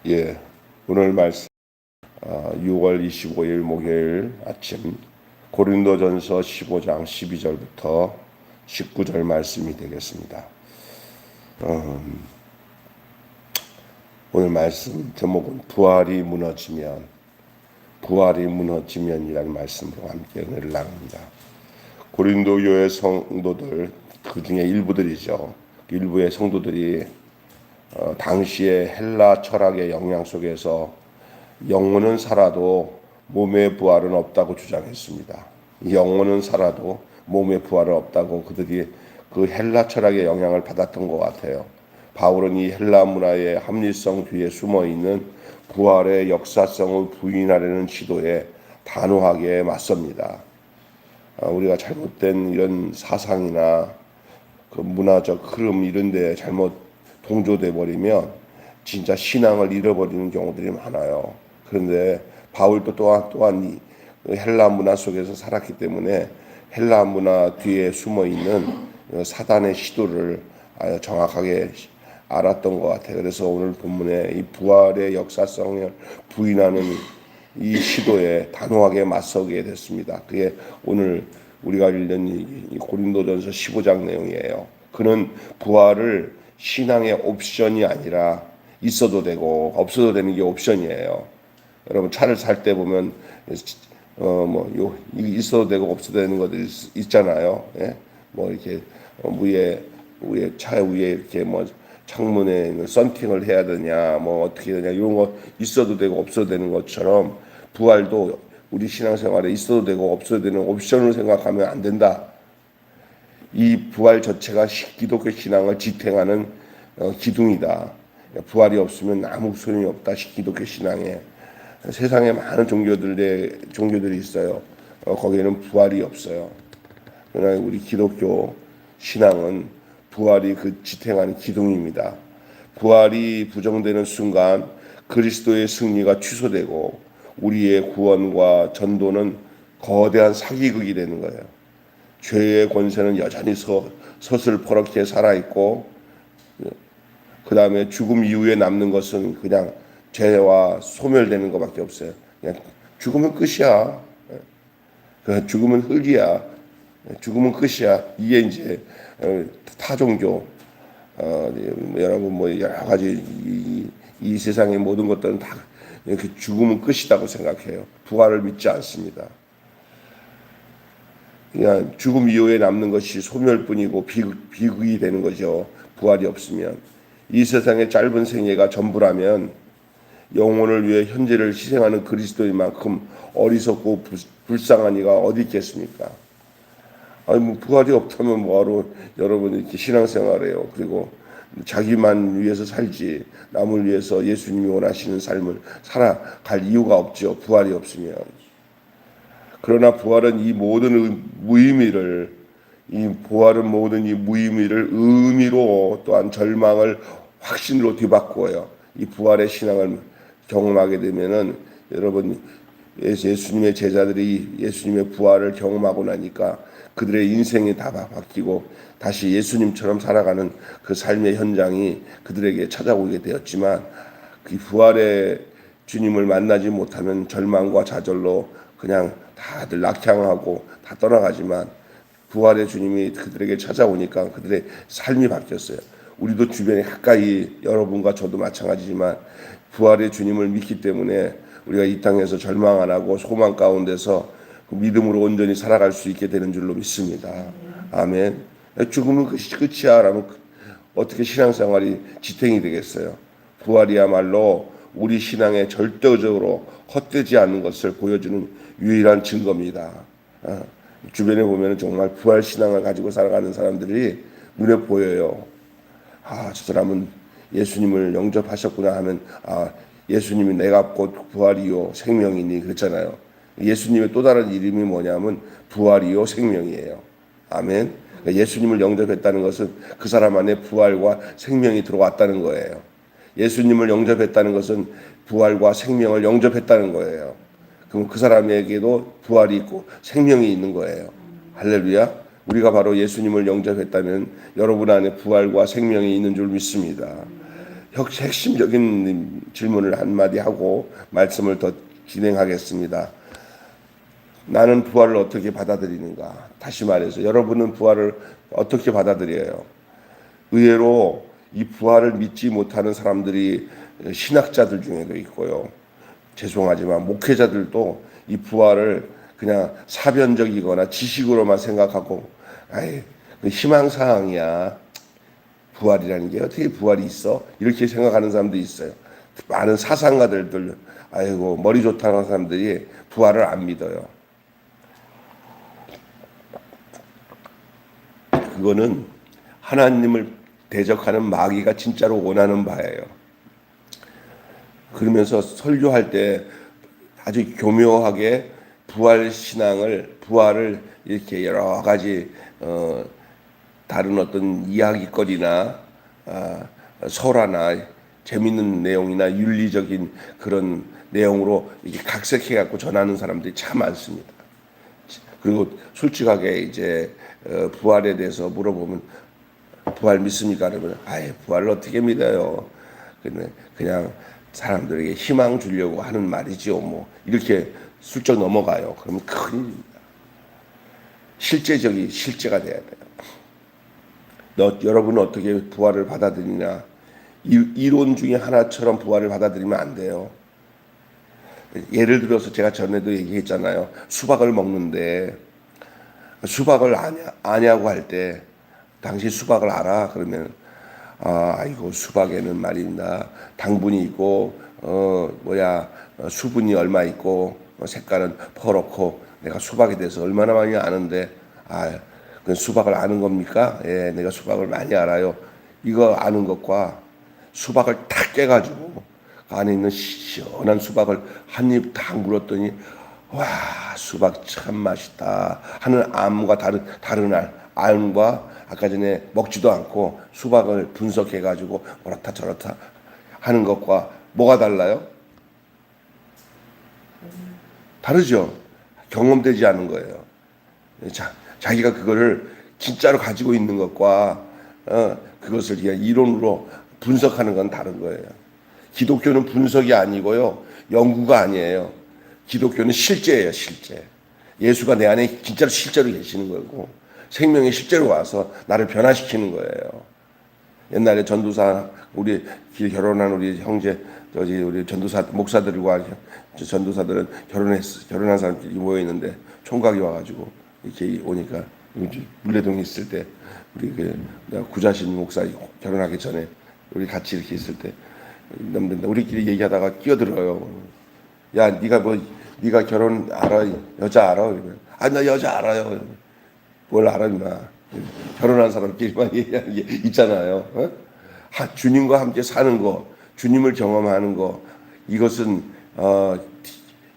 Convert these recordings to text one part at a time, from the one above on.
예, 오늘 말씀 6월 25일 목요일 아침 고린도전서 15장 12절부터 19절 말씀이 되겠습니다. 오늘 말씀 제목은 부활이 무너지면이라는 말씀으로 함께 은혜를 나눕니다. 고린도 교회 성도들, 그 중에 일부들이죠. 일부의 성도들이 당시의 헬라 철학의 영향 속에서 영혼은 살아도 몸의 부활은 없다고 주장했습니다. 영혼은 살아도 몸의 부활은 없다고 그들이 그 헬라 철학의 영향을 받았던 것 같아요. 바울은 이 헬라 문화의 합리성 뒤에 숨어있는 부활의 역사성을 부인하려는 시도에 단호하게 맞섭니다. 우리가 잘못된 이런 사상이나 그 문화적 흐름 이런 데 잘못 동조돼 버리면 진짜 신앙을 잃어버리는 경우들이 많아요. 그런데 바울도 또한 이 헬라 문화 속에서 살았기 때문에 헬라 문화 뒤에 숨어 있는 사단의 시도를 아주 정확하게 알았던 것 같아요. 그래서 오늘 본문에 이 부활의 역사성을 부인하는 이 시도에 단호하게 맞서게 됐습니다. 그게 오늘 우리가 읽는 이 고린도전서 15장 내용이에요. 그는 부활을 신앙의 옵션이 아니라 있어도 되고 없어도 되는 게 옵션이에요. 여러분 차를 살 때 보면 있어도 되고 없어도 되는 것들이 있잖아요. 예? 뭐 이렇게 위에 차 위에 이렇게 뭐 창문에 썬팅을 해야 되냐, 뭐 어떻게 되냐 이런 거 있어도 되고 없어도 되는 것처럼 부활도 우리 신앙생활에 있어도 되고 없어도 되는 옵션을 생각하면 안 된다. 이 부활 자체가 기독교 신앙을 지탱하는 기둥이다. 부활이 없으면 아무 소용이 없다. 기독교 신앙에 세상에 많은 종교들이 있어요. 거기에는 부활이 없어요. 그러나 우리 기독교 신앙은 부활이 그 지탱하는 기둥입니다. 부활이 부정되는 순간 그리스도의 승리가 취소되고 우리의 구원과 전도는 거대한 사기극이 되는 거예요. 죄의 권세는 여전히 서슬퍼렇게 살아있고 그 다음에 죽음 이후에 남는 것은 그냥 죄와 소멸되는 것밖에 없어요. 그냥 죽으면 끝이야. 죽으면 흙이야. 죽으면 끝이야. 이게 이제 타종교 여러분 뭐 여러 가지 이 세상의 모든 것들은 다 이렇게 죽으면 끝이라고 생각해요. 부활을 믿지 않습니다. 그냥 죽음 이후에 남는 것이 소멸뿐이고 비극이 되는 거죠. 부활이 없으면. 이 세상의 짧은 생애가 전부라면 영혼을 위해 현재를 희생하는 그리스도인만큼 어리석고 불쌍한 이가 어디 있겠습니까? 아니 뭐 부활이 없다면 뭐하러 여러분 이렇게 신앙생활해요. 그리고 자기만 위해서 살지 남을 위해서 예수님이 원하시는 삶을 살아갈 이유가 없죠. 부활이 없으면. 그러나 부활은 이 모든 무의미를 의미로 또한 절망을 확신으로 뒤바꾸어요. 이 부활의 신앙을 경험하게 되면은 여러분 예수님의 제자들이 예수님의 부활을 경험하고 나니까 그들의 인생이 다 바뀌고 다시 예수님처럼 살아가는 그 삶의 현장이 그들에게 찾아오게 되었지만 그 부활의 주님을 만나지 못하면 절망과 좌절로 그냥 다들 낙향하고 다 떠나가지만 부활의 주님이 그들에게 찾아오니까 그들의 삶이 바뀌었어요. 우리도 주변에 가까이 여러분과 저도 마찬가지지만 부활의 주님을 믿기 때문에 우리가 이 땅에서 절망 안 하고 소망 가운데서 믿음으로 온전히 살아갈 수 있게 되는 줄로 믿습니다. 아멘. 죽으면 끝이야 라면 어떻게 신앙생활이 지탱이 되겠어요. 부활이야말로 우리 신앙에 절대적으로 헛되지 않는 것을 보여주는 유일한 증거입니다. 주변에 보면 정말 부활 신앙을 가지고 살아가는 사람들이 눈에 보여요. 저 사람은 예수님을 영접하셨구나 하면 예수님이 내가 곧 부활이요 생명이니 그랬잖아요. 예수님의 또 다른 이름이 뭐냐면 부활이요 생명이에요. 아멘. 그러니까 예수님을 영접했다는 것은 그 사람 안에 부활과 생명이 들어왔다는 거예요. 예수님을 영접했다는 것은 부활과 생명을 영접했다는 거예요. 그럼 그 사람에게도 부활이 있고 생명이 있는 거예요. 할렐루야. 우리가 바로 예수님을 영접했다면 여러분 안에 부활과 생명이 있는 줄 믿습니다. 핵심적인 질문을 한마디 하고 말씀을 더 진행하겠습니다. 나는 부활을 어떻게 받아들이는가? 다시 말해서 여러분은 부활을 어떻게 받아들여요? 의외로 이 부활을 믿지 못하는 사람들이 신학자들 중에도 있고요. 죄송하지만 목회자들도 이 부활을 그냥 사변적이거나 지식으로만 생각하고 아이 그 희망사항이야. 부활이라는 게 어떻게 부활이 있어? 이렇게 생각하는 사람도 있어요. 많은 사상가들들 아이고 머리 좋다는 사람들이 부활을 안 믿어요. 그거는 하나님을 대적하는 마귀가 진짜로 원하는 바예요. 그러면서 설교할 때 아주 교묘하게 부활을 이렇게 여러 가지 다른 어떤 이야기거리나 설화나 재밌는 내용이나 윤리적인 그런 내용으로 이렇게 각색해 갖고 전하는 사람들이 참 많습니다. 그리고 솔직하게 이제 부활에 대해서 물어보면 부활 믿습니까? 그러면 아예 부활을 어떻게 믿어요? 그냥 사람들에게 희망 주려고 하는 말이지요. 뭐 이렇게 슬쩍 넘어가요. 그러면 큰일입니다. 실제가 돼야 돼요. 여러분은 어떻게 부활을 받아들이냐? 이론 중에 하나처럼 부활을 받아들이면 안 돼요. 예를 들어서 제가 전에도 얘기했잖아요. 수박을 먹는데 수박을 아냐고 할 때 당신 수박을 알아? 그러면 아이고 수박에는 말입니다. 당분이 있고 수분이 얼마 있고 색깔은 퍼렇고 내가 수박에 대해서 얼마나 많이 아는데 그 수박을 아는 겁니까? 예, 내가 수박을 많이 알아요. 이거 아는 것과 수박을 탁 깨가지고 그 안에 있는 시원한 수박을 한 입 딱 물었더니 와 수박 참 맛있다 하는 암과 다른 암과 아까 전에 먹지도 않고 수박을 분석해가지고 그렇다 저렇다 하는 것과 뭐가 달라요? 다르죠. 경험되지 않은 거예요. 자기가 그거를 진짜로 가지고 있는 것과 그것을 그냥 이론으로 분석하는 건 다른 거예요. 기독교는 분석이 아니고요. 연구가 아니에요. 기독교는 실제예요. 실제. 예수가 내 안에 진짜로 실제로 계시는 거고 생명이 실제로 와서 나를 변화시키는 거예요. 옛날에 전도사 우리 결혼한 우리 형제 우리 전도사 목사들과 전도사들은 결혼한 사람들이 모여 있는데 총각이 와가지고 이렇게 오니까 물레동에 있을 때 우리 내가 구자신 목사 결혼하기 전에 우리 같이 이렇게 있을 때 우리끼리 얘기하다가 끼어들어요. 야 네가 결혼 알아? 여자 알아? 나 여자 알아요. 뭘 알아 임마. 결혼한 사람끼리만 얘기하는 게 있잖아요. 주님과 함께 사는 거, 주님을 경험하는 거, 이것은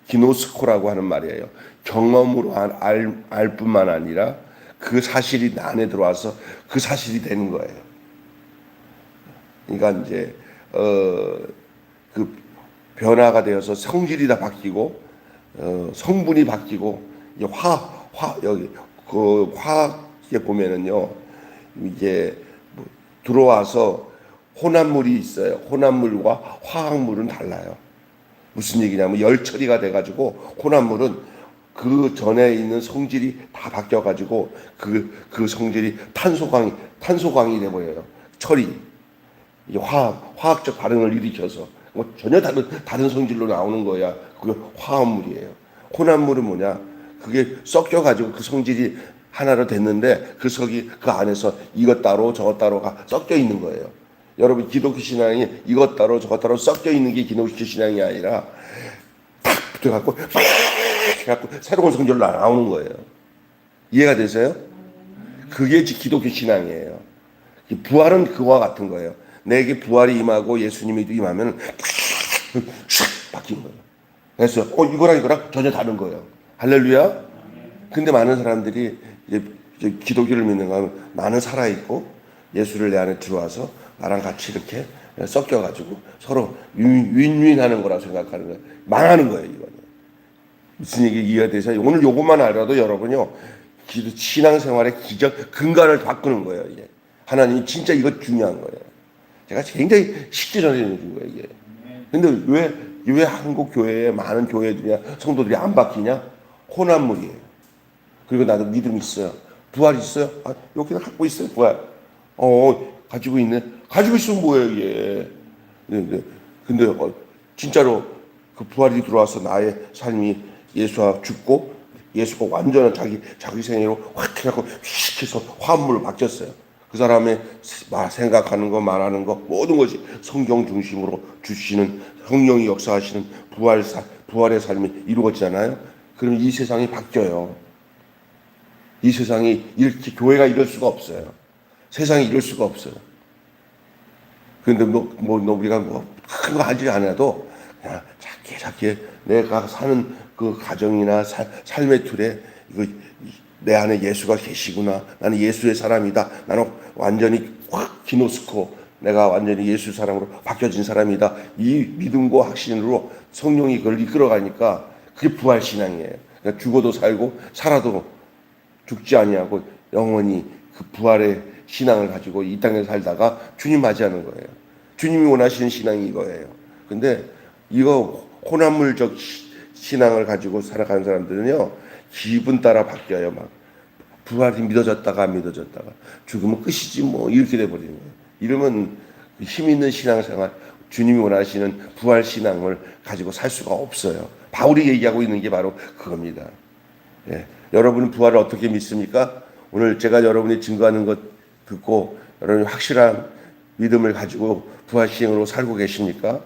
기노스코라고 하는 말이에요. 경험으로 알 뿐만 아니라 그 사실이 나 안에 들어와서 그 사실이 되는 거예요. 그러니까 이제 그 변화가 되어서 성질이 다 바뀌고 성분이 바뀌고 여기 그 화학에 보면은요 이게 들어와서 혼합물이 있어요. 혼합물과 화학물은 달라요. 무슨 얘기냐면 열 처리가 돼가지고 혼합물은 그 전에 있는 성질이 다 바뀌어가지고 그 성질이 탄소광이 돼버려요. 처리 이게 화학적 반응을 일으켜서 전혀 다른 성질로 나오는 거야. 그게 화합물이에요. 혼합물은 뭐냐? 그게 섞여가지고 그 성질이 하나로 됐는데 그 속이 그 안에서 이것 따로 저것 따로가 섞여 있는 거예요. 여러분 기독교 신앙이 이것 따로 저것 따로 섞여 있는 게 기독교 신앙이 아니라 탁 붙어갖고 새로운 성질로 나오는 거예요. 이해가 되세요? 그게 기독교 신앙이에요. 부활은 그와 같은 거예요. 내게 부활이 임하고 예수님이 임하면 샥 바뀐 거예요. 그래서 이거랑 전혀 다른 거예요. 할렐루야. 근데 많은 사람들이 이제 기독교를 믿는 거 하면 나는 살아있고 예수를 내 안에 들어와서 나랑 같이 이렇게 섞여가지고 서로 윈윈하는 거라고 생각하는 거예요. 망하는 거예요, 이거는. 무슨 얘기 이해가 되세요? 오늘 요것만 알아도 여러분요, 신앙생활의 근간을 바꾸는 거예요, 이게. 하나님이 진짜 이거 중요한 거예요. 제가 굉장히 식기전해 준 거예요, 이게. 근데 왜 한국 교회에 많은 교회들이나 성도들이 안 바뀌냐? 혼합물이에요. 그리고 나도 믿음이 있어요. 부활이 있어요? 아, 여기는 갖고 있어요, 부활. 가지고 있네. 가지고 있으면 뭐예요, 이게. 근데 진짜로 그 부활이 들어와서 나의 삶이 예수와 죽고 예수가 완전한 자기 생애로 확 해갖고 휙 해서 화합물로 바뀌었어요. 그 사람의 생각하는 거, 말하는 거, 모든 것이 성경 중심으로 주시는 성령이 역사하시는 부활의 삶이 이루어지잖아요. 그럼 이 세상이 바뀌어요. 이 세상이 이렇게 교회가 이럴 수가 없어요. 세상이 이럴 수가 없어요. 그런데 우리가 큰 거 하지 않아도 그냥 작게 내가 사는 그 가정이나 삶의 틀에 이거 내 안에 예수가 계시구나. 나는 예수의 사람이다. 나는 완전히 확 기노스코 내가 완전히 예수 사람으로 바뀌어진 사람이다. 이 믿음과 확신으로 성령이 그걸 이끌어가니까 그게 부활신앙이에요. 그러니까 죽어도 살고 살아도 죽지 아니하고 영원히 그 부활의 신앙을 가지고 이 땅에 살다가 주님 맞이하는 거예요. 주님이 원하시는 신앙이 이거예요. 근데 이거 혼합물적 신앙을 가지고 살아가는 사람들은요, 기분 따라 바뀌어요. 막 부활이 믿어졌다가 안 믿어졌다가 죽으면 끝이지 뭐 이렇게 돼버리는 거예요. 이러면 힘 있는 신앙생활, 주님이 원하시는 부활 신앙을 가지고 살 수가 없어요. 바울이 얘기하고 있는 게 바로 그겁니다. 예. 여러분은 부활을 어떻게 믿습니까? 오늘 제가 여러분이 증거하는 것 듣고 여러분이 확실한 믿음을 가지고 부활 신앙으로 살고 계십니까?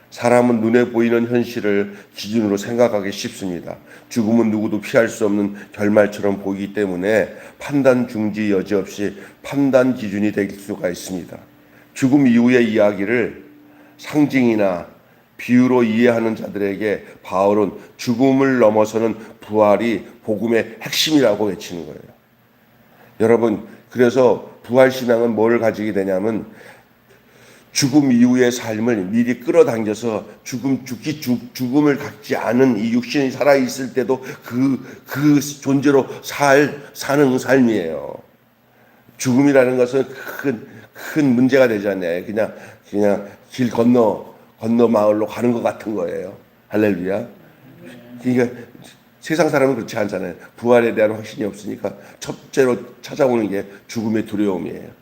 사람은 눈에 보이는 현실을 기준으로 생각하기 쉽습니다. 죽음은 누구도 피할 수 없는 결말처럼 보이기 때문에 판단 중지 여지없이 판단 기준이 될 수가 있습니다. 죽음 이후의 이야기를 상징이나 비유로 이해하는 자들에게 바울은 죽음을 넘어서는 부활이 복음의 핵심이라고 외치는 거예요. 여러분, 그래서 부활신앙은 뭘 가지게 되냐면 죽음 이후의 삶을 미리 끌어당겨서 죽음을 갖지 않은 이 육신이 살아있을 때도 그 존재로 사는 삶이에요. 죽음이라는 것은 큰 문제가 되지 않나요? 그냥 길 건너 마을로 가는 것 같은 거예요. 할렐루야. 그러니까 세상 사람은 그렇지 않잖아요. 부활에 대한 확신이 없으니까 첫째로 찾아오는 게 죽음의 두려움이에요.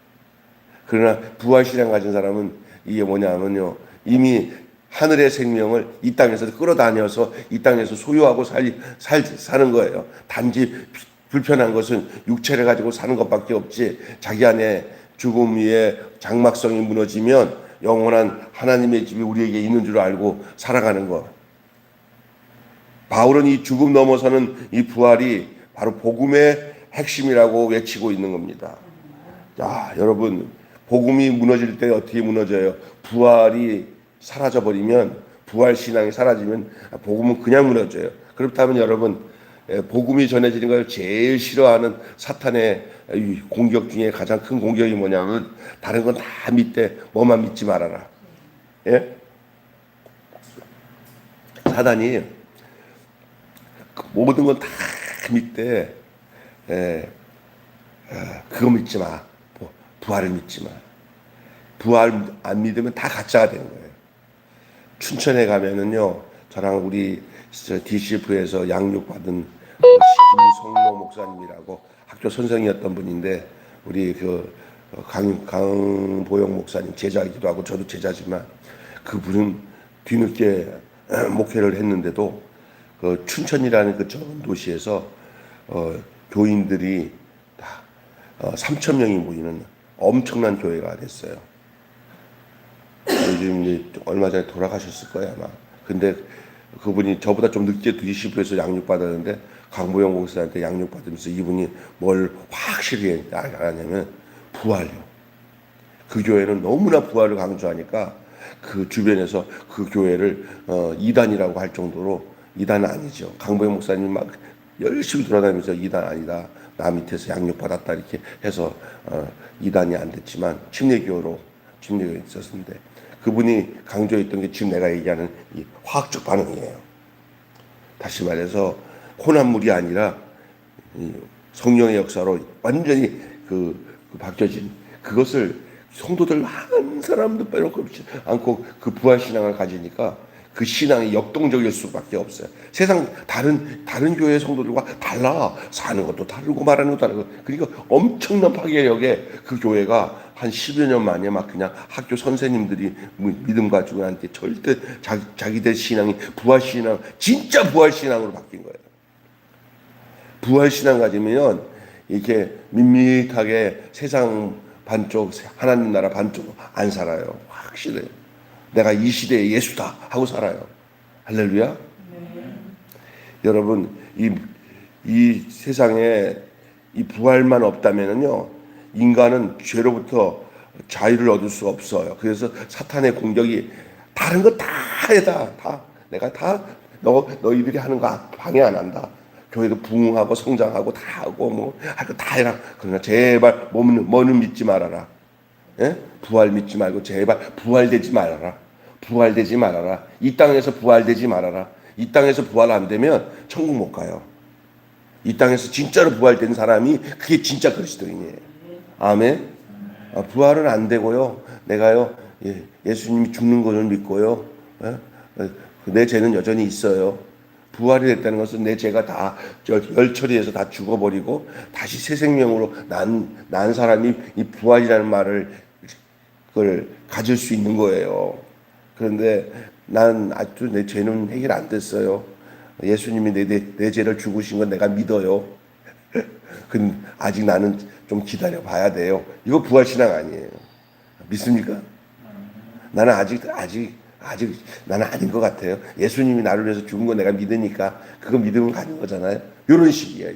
그러나 부활신앙 가진 사람은 이게 뭐냐면요, 이미 하늘의 생명을 이 땅에서 끌어다녀서 이 땅에서 소유하고 사는 거예요. 단지 불편한 것은 육체를 가지고 사는 것밖에 없지, 자기 안에 죽음 위에 장막성이 무너지면 영원한 하나님의 집이 우리에게 있는 줄 알고 살아가는 것. 바울은 이 죽음 넘어서는 이 부활이 바로 복음의 핵심이라고 외치고 있는 겁니다. 자, 여러분, 복음이 무너질 때 어떻게 무너져요? 부활이 사라져버리면, 부활 신앙이 사라지면 복음은 그냥 무너져요. 그렇다면 여러분, 복음이 전해지는 걸 제일 싫어하는 사탄의 공격 중에 가장 큰 공격이 뭐냐면 다른 건 다 믿되 뭐만 믿지 말아라. 예? 사단이 모든 건 다 믿되 그거 믿지 마. 부활을 믿지 마. 부활 안 믿으면 다 가짜가 되는 거예요. 춘천에 가면은요, 저랑 우리 DCF에서 양육받은 김성로 목사님이라고 학교 선생이었던 분인데, 우리 강보영 목사님 제자이기도 하고 저도 제자지만, 그분은 뒤늦게 목회를 했는데도 그 춘천이라는 그 전 도시에서 교인들이 다 3천 명이 모이는 엄청난 교회가 됐어요. 요즘 이제 얼마 전에 돌아가셨을 거예요 아마. 근데 그분이 저보다 좀 늦게 DCF에서 양육받았는데, 강보영 목사한테 양육받으면서 이분이 뭘 확실히 알았냐면 부활이요. 그 교회는 너무나 부활을 강조하니까 그 주변에서 그 교회를 이단이라고 할 정도로, 이단은 아니죠. 강보영 목사님 막 열심히 돌아다니면서 이단 아니다, 나 밑에서 양육받았다 이렇게 해서 이단이 안 됐지만 침례교에 있었는데, 그분이 강조했던 게 지금 내가 얘기하는 이 화학적 반응이에요. 다시 말해서 혼합물이 아니라 성령의 역사로 완전히 바뀌어진 그것을 성도들 한 사람도 빼놓지 않고 그 부활 신앙을 가지니까 그 신앙이 역동적일 수밖에 없어요. 세상 다른 교회 성도들과 달라. 사는 것도 다르고 말하는 것도 다르고. 그러니까 엄청난 파괴력에 그 교회가 한 10여 년 만에 막 그냥 학교 선생님들이 믿음 가지고 나한테 절대 자기들 신앙이 부활 신앙, 진짜 부활 신앙으로 바뀐 거예요. 부활 신앙 가지면 이렇게 밋밋하게 세상 반쪽, 하나님 나라 반쪽 안 살아요. 확실해요. 내가 이 시대의 예수다 하고 살아요. 할렐루야. 여러분, 이 세상에 이 부활만 없다면요, 인간은 죄로부터 자유를 얻을 수 없어요. 그래서 사탄의 공격이 다른 거 다 해다. 다 내가 다 너희들이 하는 거 방해 안 한다. 교회도 부흥하고 성장하고 다 하고 뭐 할 거 다 해라. 그러나 제발 뭐는 믿지 말아라. 예? 부활 믿지 말고 제발 부활되지 말아라. 부활되지 말아라. 이 땅에서 부활되지 말아라. 이 땅에서 부활 안 되면 천국 못 가요. 이 땅에서 진짜로 부활된 사람이 그게 진짜 그리스도인이에요. 아멘. 부활은 안 되고요. 내가요, 예수님이 죽는 것을 믿고요. 내 죄는 여전히 있어요. 부활이 됐다는 것은 내 죄가 다 열 처리해서 다 죽어버리고 다시 새 생명으로 난 사람이 이 부활이라는 말을 그걸 가질 수 있는 거예요. 그런데 난 아직도 내 죄는 해결 안 됐어요. 예수님이 내 죄를 죽으신 건 내가 믿어요. 근데 아직 나는 좀 기다려 봐야 돼요. 이거 부활 신앙 아니에요. 믿습니까? 나는 아직 나는 아닌 것 같아요. 예수님이 나를 위해서 죽은 거 내가 믿으니까 그거 믿음을 가진 거잖아요. 이런 식이에요.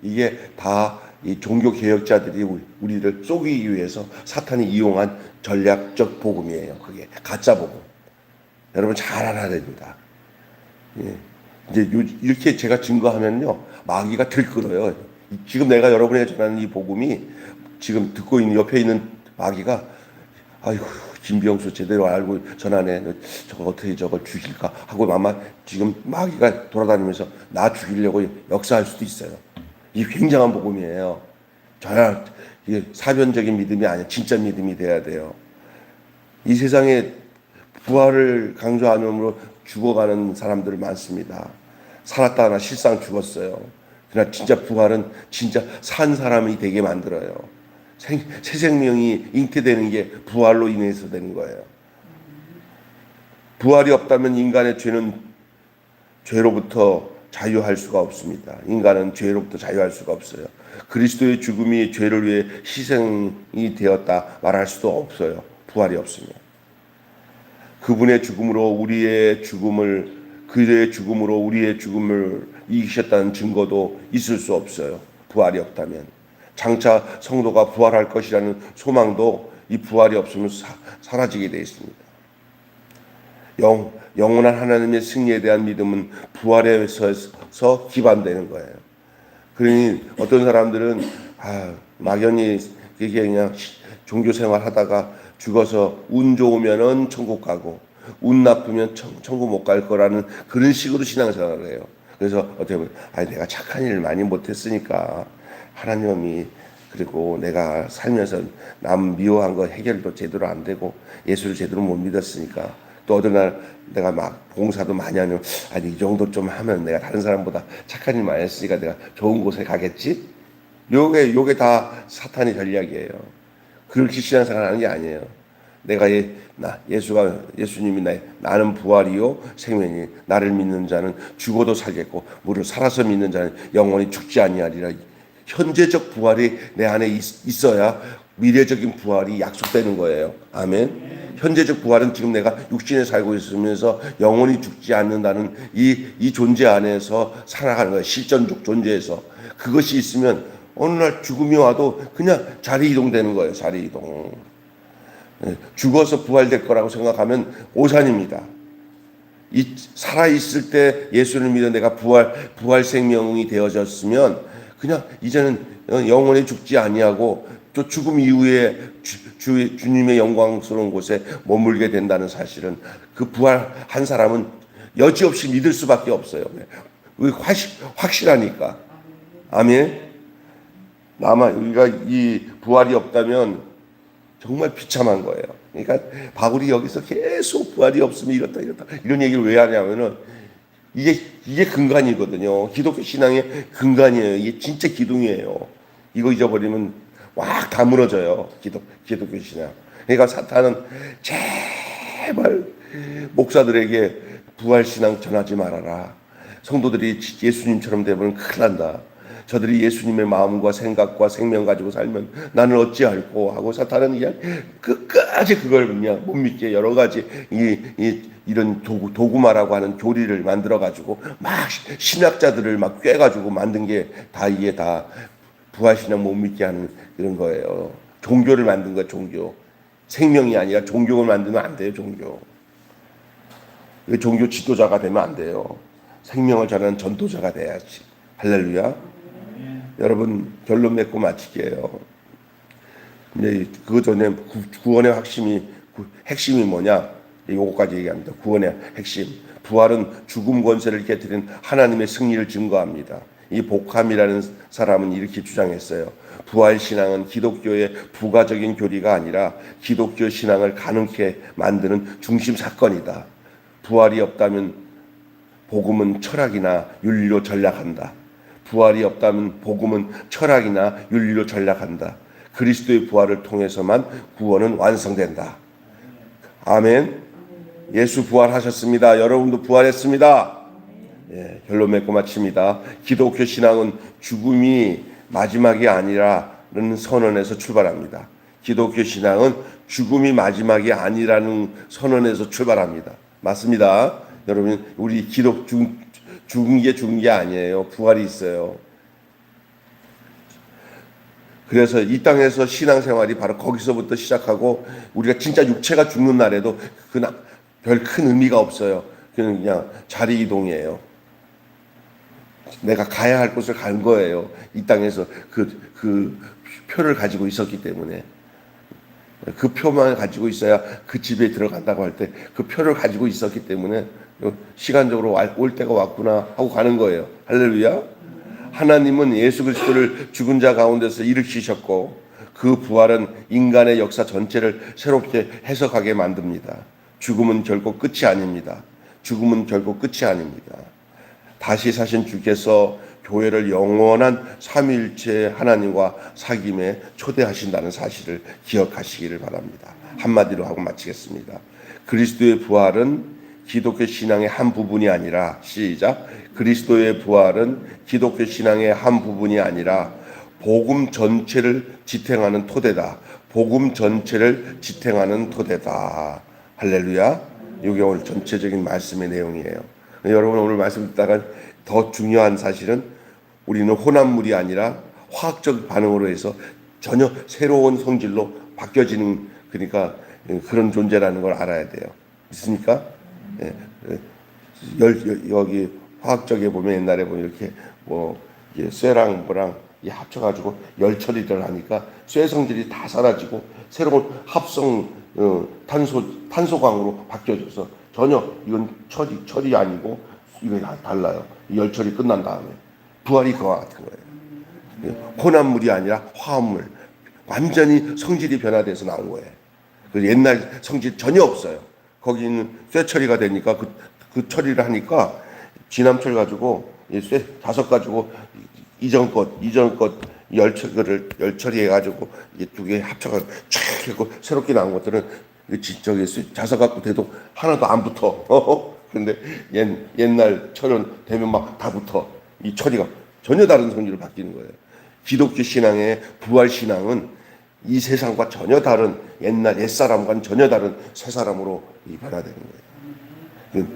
이게 다 이 종교 개혁자들이 우리를 속이기 위해서 사탄이 이용한 전략적 복음이에요. 그게 가짜 복음. 여러분 잘 알아야 됩니다. 예. 이제 이렇게 제가 증거하면요, 마귀가 들끓어요. 지금 내가 여러분에게 전하는 이 복음이 지금 듣고 있는 옆에 있는 마귀가 아이고 김병수 제대로 알고 전하네. 저거 어떻게 저걸 죽일까 하고 아마 지금 마귀가 돌아다니면서 나 죽이려고 역사할 수도 있어요. 이게 굉장한 복음이에요. 저야 이게 사변적인 믿음이 아니라 진짜 믿음이 돼야 돼요. 이 세상에 부활을 강조함으로 죽어가는 사람들 많습니다. 살았다 하나 실상 죽었어요. 그러나 진짜 부활은 진짜 산 사람이 되게 만들어요. 새 생명이 잉태되는 게 부활로 인해서 되는 거예요. 부활이 없다면 인간의 죄는 죄로부터 자유할 수가 없습니다. 인간은 죄로부터 자유할 수가 없어요. 그리스도의 죽음이 죄를 위해 희생이 되었다 말할 수도 없어요. 부활이 없으면. 그분의 죽음으로 그의 죽음으로 우리의 죽음을 이기셨다는 증거도 있을 수 없어요. 부활이 없다면. 장차 성도가 부활할 것이라는 소망도 이 부활이 없으면 사라지게 되어 있습니다. 영원한 하나님의 승리에 대한 믿음은 부활에서 기반되는 거예요. 그러니 어떤 사람들은 막연히 이게 그냥 종교 생활 하다가 죽어서 운 좋으면은 천국 가고 운 나쁘면 천국 못 갈 거라는 그런 식으로 신앙생활을 해요. 그래서 어떻게 보면 내가 착한 일을 많이 못했으니까 하나님이 그리고 내가 살면서 남 미워한 거 해결도 제대로 안 되고 예수를 제대로 못 믿었으니까 또 어느 날 내가 막 봉사도 많이 하면 이 정도 좀 하면 내가 다른 사람보다 착한 일 많이 했으니까 내가 좋은 곳에 가겠지? 요게 다 사탄의 전략이에요. 그렇게 신앙생활 하는 게 아니에요. 내가 예수님이 나는 부활이요 생명이 나를 믿는 자는 죽어도 살겠고 무릇 살아서 믿는 자는 영원히 죽지 아니하리라. 현재적 부활이 내 안에 있어야 미래적인 부활이 약속되는 거예요. 아멘. 현재적 부활은 지금 내가 육신에 살고 있으면서 영원히 죽지 않는다는 이 존재 안에서 살아가는 거예요. 실존적 존재에서. 그것이 있으면 어느 날 죽음이 와도 그냥 자리 이동되는 거예요. 자리 이동. 죽어서 부활될 거라고 생각하면 오산입니다. 살아있을 때 예수를 믿어 내가 부활 생명이 되어졌으면 그냥 이제는 영원히 죽지 아니하고 또 죽음 이후에 주님의 영광스러운 곳에 머물게 된다는 사실은 그 부활한 사람은 여지없이 믿을 수밖에 없어요. 확실하니까. 아멘. 우리가 이 부활이 없다면 정말 비참한 거예요. 그러니까 바울이 여기서 계속 부활이 없으면 이렇다 이런 얘기를 왜 하냐면은 이게 근간이거든요. 기독교 신앙의 근간이에요. 이게 진짜 기둥이에요. 이거 잊어버리면 확 다 무너져요. 기독교 신앙. 그러니까 사탄은 제발 목사들에게 부활 신앙 전하지 말아라. 성도들이 예수님처럼 되면 큰일 난다. 저들이 예수님의 마음과 생각과 생명 가지고 살면 나는 어찌할꼬 하고 사탄은 그냥 끝까지 그걸 그냥 못 믿게 여러 가지 이런 도구마라고 하는 교리를 만들어 가지고 막 신학자들을 막 꿰가지고 만든 게 다 이게 다 부활신앙 못 믿게 하는 그런 거예요. 종교를 만든 거야. 종교. 생명이 아니라 종교를 만들면 안 돼요. 종교 지도자가 되면 안 돼요. 생명을 전하는 전도자가 돼야지. 할렐루야. 여러분 결론 맺고 마칠게요. 근데 그 전에 구원의 핵심이 뭐냐? 요거까지 얘기합니다. 구원의 핵심. 부활은 죽음 권세를 깨뜨린 하나님의 승리를 증거합니다. 이 복함이라는 사람은 이렇게 주장했어요. 부활 신앙은 기독교의 부가적인 교리가 아니라 기독교 신앙을 가능케 만드는 중심 사건이다. 부활이 없다면 복음은 철학이나 윤리로 전락한다. 부활이 없다면 복음은 철학이나 윤리로 전락한다. 그리스도의 부활을 통해서만 구원은 완성된다. 아멘. 예수 부활하셨습니다. 여러분도 부활했습니다. 예, 결론 맺고 마칩니다. 기독교 신앙은 죽음이 마지막이 아니라는 선언에서 출발합니다. 기독교 신앙은 죽음이 마지막이 아니라는 선언에서 출발합니다. 맞습니다. 여러분, 우리 죽은 게 아니에요. 부활이 있어요. 그래서 이 땅에서 신앙생활이 바로 거기서부터 시작하고 우리가 진짜 육체가 죽는 날에도 별 큰 의미가 없어요. 그냥 자리 이동이에요. 내가 가야 할 곳을 간 거예요. 이 땅에서 그 표를 가지고 있었기 때문에. 그 표만 가지고 있어야 그 집에 들어간다고 할 때 그 표를 가지고 있었기 때문에 시간적으로 올 때가 왔구나 하고 가는 거예요. 할렐루야. 하나님은 예수 그리스도를 죽은 자 가운데서 일으키셨고 그 부활은 인간의 역사 전체를 새롭게 해석하게 만듭니다. 죽음은 결코 끝이 아닙니다. 죽음은 결코 끝이 아닙니다. 다시 사신 주께서 교회를 영원한 삼위일체 하나님과 사귐에 초대하신다는 사실을 기억하시기를 바랍니다. 한마디로 하고 마치겠습니다. 그리스도의 부활은 기독교 신앙의 한 부분이 아니라 시작. 그리스도의 부활은 기독교 신앙의 한 부분이 아니라 복음 전체를 지탱하는 토대다. 복음 전체를 지탱하는 토대다. 할렐루야. 이게 오늘 전체적인 말씀의 내용이에요. 여러분 오늘 말씀 듣다가 더 중요한 사실은 우리는 혼합물이 아니라 화학적 반응으로 해서 전혀 새로운 성질로 바뀌어지는 그러니까 그런 존재라는 걸 알아야 돼요. 믿습니까? 예. 여기 화학적에 보면 옛날에 보면 이렇게 쇠랑 뭐랑 합쳐가지고 열 처리를 하니까 쇠 성질이 다 사라지고 새로운 합성 탄소광으로 바뀌어져서 전혀 이건 철이 아니고 이거 달라요. 열 처리 끝난 다음에 부활이 그와 같은 거예요. 혼합물이 아니라 화합물. 완전히 성질이 변화돼서 나온 거예요. 그 옛날 성질 전혀 없어요. 거기는 쇠 처리가 되니까 그 처리를 하니까 진함철 가지고 쇠 5 가지고 이전 것 열 처리해 가지고 이 2개 합쳐가지고 촥 하고 새롭게 나온 것들은 저기 자석 갖고 돼도 하나도 안 붙어. 근데 옛날 철은 되면 막 다 붙어. 이 처리가 전혀 다른 성질로 바뀌는 거예요. 기독교 신앙의 부활 신앙은 이 세상과 전혀 다른 옛사람과는 전혀 다른 새 사람으로 변화되는 거예요.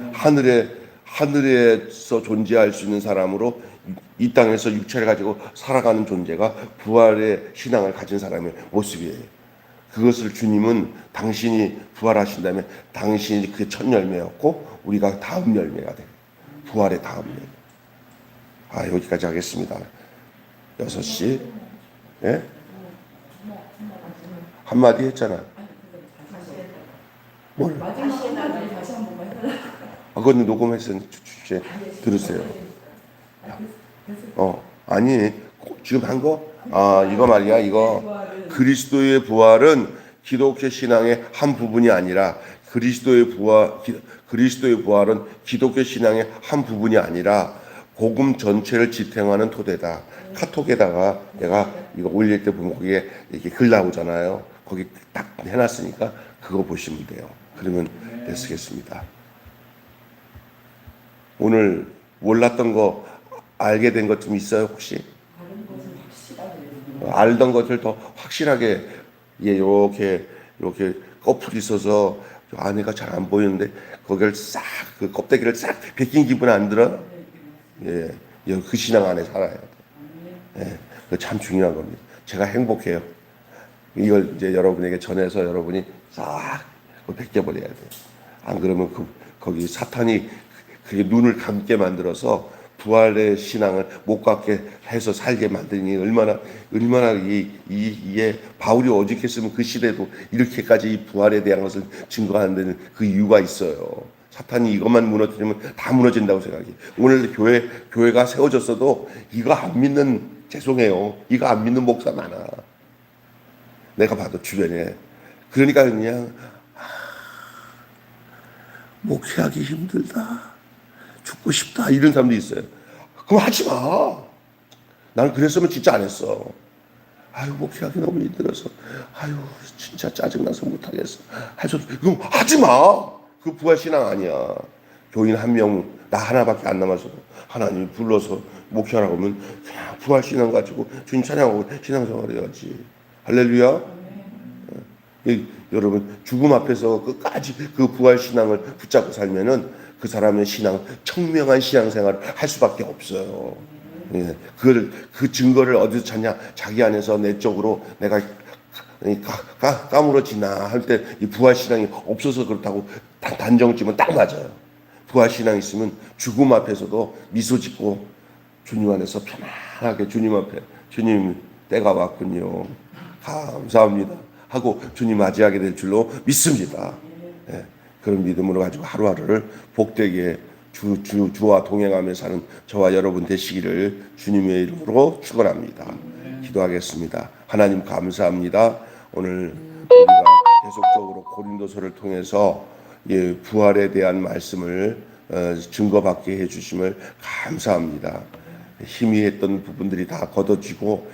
하늘에서 존재할 수 있는 사람으로 이 땅에서 육체를 가지고 살아가는 존재가 부활의 신앙을 가진 사람의 모습이에요. 그것을 주님은 당신이 부활하신다면 당신이 그 첫 열매였고 우리가 다음 열매가 돼요. 부활의 다음 열매. 여기까지 하겠습니다. 6시. 예? 한마디 했잖아. 뭘? 그건 녹음해서 주제 들으세요. 아니 지금 한 거? 이거 말이야. 이거 그리스도의 부활은 기독교 신앙의 한 부분이 아니라 그리스도의 부활은 기독교 신앙의 한 부분이 아니라 복음 전체를 지탱하는 토대다. 카톡에다가 내가 이거 올릴 때 보면 거기에 이렇게 글 나오잖아요. 거기 딱 해놨으니까 그거 보시면 돼요. 그러면 쓰겠습니다. 오늘 몰랐던 거 알게 된 것 좀 있어요 혹시? 알던 것을 더 확실하게 이렇게 꺼풀이 있어서 안에가 잘 안 보이는데 거기를 싹 그 껍데기를 싹 벗긴 기분 안 들어? 예, 그 신앙 안에 살아야 돼. 예, 그 참 중요한 겁니다. 제가 행복해요. 이걸 이제 여러분에게 전해서 여러분이 싹 벗겨버려야 돼요. 안 그러면 거기 사탄이 그게 눈을 감게 만들어서 부활의 신앙을 못 갖게 해서 살게 만드니 얼마나 이게 바울이 오직했으면 그 시대도 이렇게까지 이 부활에 대한 것을 증거하는 데는 그 이유가 있어요. 사탄이 이것만 무너뜨리면 다 무너진다고 생각해요. 오늘 교회가 세워졌어도 이거 안 믿는 죄송해요. 이거 안 믿는 목사 많아. 내가 봐도 주변에. 그러니까 그냥 목회하기 힘들다. 죽고 싶다. 이런 사람도 있어요. 그럼 하지 마. 나는 그랬으면 진짜 안 했어. 아유, 목회하기 너무 힘들어서. 아유, 진짜 짜증나서 못하겠어. 그럼 하지 마. 그 부활신앙 아니야. 교인 한 명, 나 하나밖에 안 남아서 하나님이 불러서 목회하라고 하면 그냥 부활신앙 가지고 주님 찬양하고 신앙생활 해야지. 할렐루야. 여러분 죽음 앞에서 끝까지 그 부활신앙을 붙잡고 살면은 그 사람의 신앙, 청명한 신앙생활을 할 수밖에 없어요. 예, 그 증거를 어디서 찾냐? 자기 안에서 내적으로 내가 까무러지나 할 때 이 부활신앙이 없어서 그렇다고 단정지면 딱 맞아요. 부활신앙이 있으면 죽음 앞에서도 미소 짓고 주님 안에서 편안하게 주님 앞에 주님 때가 왔군요. 감사합니다. 하고 주님 맞이하게 될 줄로 믿습니다. 예, 그런 믿음으로 가지고 하루하루를 복되게 주와 동행하며 사는 저와 여러분 되시기를 주님의 이름으로 축원합니다. 기도하겠습니다. 하나님 감사합니다. 오늘 우리가 계속적으로 고린도서를 통해서 부활에 대한 말씀을 증거받게 해주심을 감사합니다. 희미했던 부분들이 다 걷어지고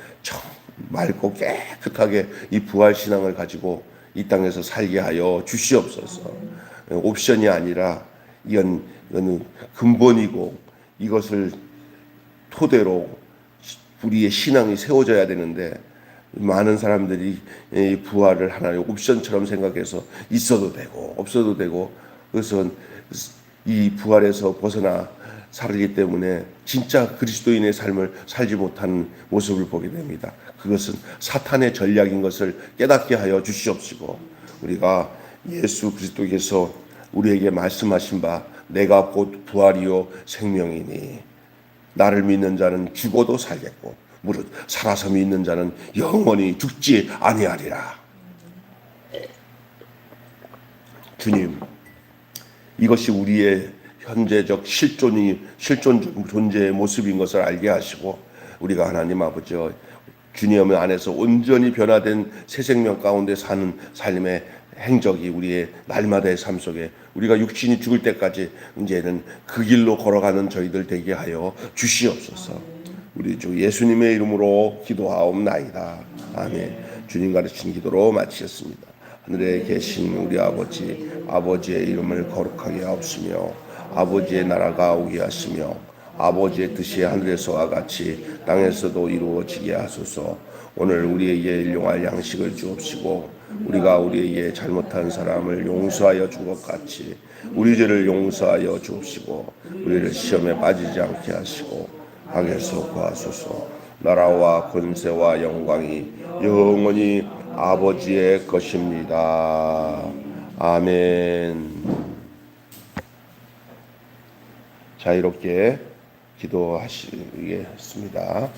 맑고 깨끗하게 이 부활 신앙을 가지고 이 땅에서 살게 하여 주시옵소서. 옵션이 아니라 이건 근본이고 이것을 토대로 우리의 신앙이 세워져야 되는데 많은 사람들이 이 부활을 하나의 옵션처럼 생각해서 있어도 되고 없어도 되고 그래서 이 부활에서 벗어나 살기 때문에 진짜 그리스도인의 삶을 살지 못하는 모습을 보게 됩니다. 그것은 사탄의 전략인 것을 깨닫게 하여 주시옵시고 우리가 예수 그리스도께서 우리에게 말씀하신 바 내가 곧 부활이요 생명이니 나를 믿는 자는 죽어도 살겠고 무릇 살아서 믿는 자는 영원히 죽지 아니하리라. 주님, 이것이 우리의 현재적 실존적 존재의 모습인 것을 알게 하시고 우리가 하나님 아버지와 주님 안에서 온전히 변화된 새 생명 가운데 사는 삶의 행적이 우리의 날마다의 삶 속에 우리가 육신이 죽을 때까지 이제는 그 길로 걸어가는 저희들 되게 하여 주시옵소서. 우리 주 예수님의 이름으로 기도하옵나이다. 아멘. 주님 가르친 기도로 마치겠습니다. 하늘에 계신 우리 아버지의 이름을 거룩하게 하옵시며 아버지의 나라가 오게 하시며 아버지의 뜻이 하늘에서와 같이 땅에서도 이루어지게 하소서. 오늘 우리에게 일용할 양식을 주옵시고 우리가 우리에게 잘못한 사람을 용서하여 준 것 같이 우리 죄를 용서하여 주옵시고 우리를 시험에 빠지지 않게 하시고 악에서 구하소서. 나라와 권세와 영광이 영원히 아버지의 것입니다. 아멘. 자유롭게 기도하시겠습니다.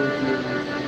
주여 주여 주여